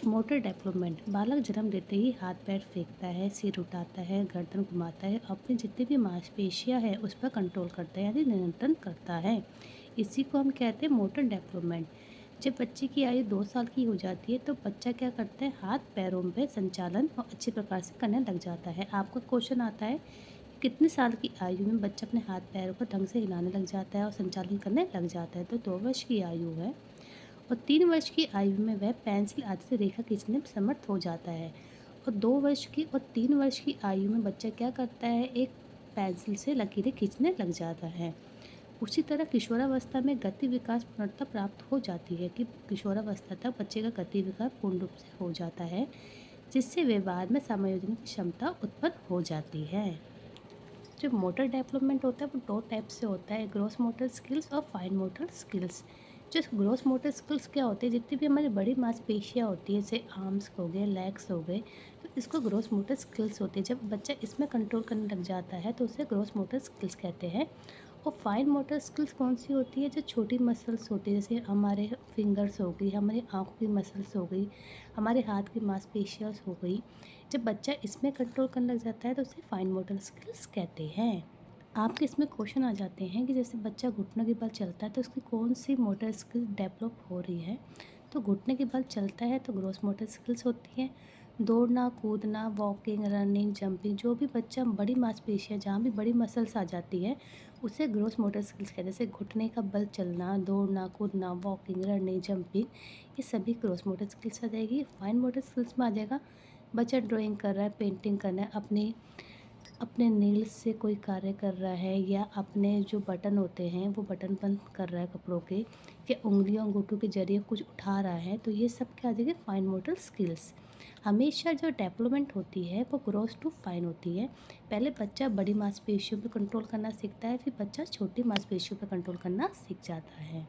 Motor development. बालक जन्म देते ही हाथ पैर फेंकता है, सिर उठाता है, गर्दन घुमाता है, अपनी जितनी भी मांसपेशियां है उस पर कंट्रोल करता है यानी नियंत्रण करता है। इसी को हम कहते हैं मोटर डेवलपमेंट। जब बच्चे की आयु 2 साल की हो जाती है तो बच्चा क्या करता है, हाथ पैरों पे संचालन और अच्छी प्रकार से करने लग जाता है। आपका क्वेश्चन आता है, कितने साल की आयु में बच्चा अपने हाथ पैरों को ढंग से हिलाने लग जाता है और संचालन करने लग जाता है? तो 2 वर्ष की आयु है। और 3 वर्ष की आयु में वह पेंसिल आदि से रेखा खींचने में समर्थ हो जाता है। और 2 वर्ष की और 3 वर्ष की आयु में बच्चा क्या करता है, एक पेंसिल से लकीरें खींचने लग जाता है। उसी तरह किशोरावस्था में गति विकास पूर्णता प्राप्त हो जाती है कि किशोरावस्था तक बच्चे का गति विकास पूर्ण रूप से हो जाता है, जिससे व्यवहार में समायोजन की क्षमता उत्पन्न हो जाती है। जो मोटर डेवलपमेंट होता है वो 2 टाइप से होता है, ग्रॉस मोटर स्किल्स और फाइन मोटर स्किल्स। जो ग्रॉस मोटर स्किल्स क्या होते हैं, जितनी भी हमारी बड़ी मांसपेशियाँ होती है, जैसे आर्म्स हो गए, लेग्स हो गए, तो इसको ग्रॉस मोटर स्किल्स होते हैं। जब बच्चा इसमें कंट्रोल करने लग जाता है तो उसे ग्रॉस मोटर स्किल्स कहते हैं। और फाइन मोटर स्किल्स कौन सी होती है, जो छोटी मसल्स होती है, जैसे हमारे फिंगर्स हो गई, हमारी आँखों की मसल्स हो गई, हमारे हाथ की मांसपेशियाँ हो गई। जब बच्चा इसमें कंट्रोल करने लग जाता है तो उसे फाइन मोटर स्किल्स कहते हैं। आपके इसमें क्वेश्चन आ जाते हैं कि जैसे बच्चा घुटनों के बल चलता है तो उसकी कौन सी मोटर स्किल डेवलप हो रही है? तो घुटने के बल चलता है तो ग्रॉस मोटर स्किल्स होती है। दौड़ना, कूदना, वॉकिंग, रनिंग, जंपिंग, जो भी बच्चा बड़ी मांसपेशियाँ जहाँ भी बड़ी मसल्स आ जाती है उसे ग्रॉस मोटर स्किल्स कहते हैं। जैसे घुटने का बल चलना, दौड़ना, कूदना, वॉकिंग, रनिंग, जंपिंग, ये सभी ग्रॉस मोटर स्किल्स आ जाएगी। फाइन मोटर स्किल्स में आ जाएगा, बच्चा ड्राइंग कर रहा है, पेंटिंग कर रहा है, अपनी अपने नेल्स से कोई कार्य कर रहा है, या अपने जो बटन होते हैं वो बटन बंद कर रहा है कपड़ों के, या उंगलियों अंगूठों के जरिए कुछ उठा रहा है, तो ये सब क्या आ जाएगी, फाइन मोटर स्किल्स। हमेशा जो डेवलपमेंट होती है वो ग्रोस टू फाइन होती है। पहले बच्चा बड़ी मांसपेशियों पे कंट्रोल करना सीखता है, फिर बच्चा छोटी मांसपेशियों पे कंट्रोल करना सीख जाता है।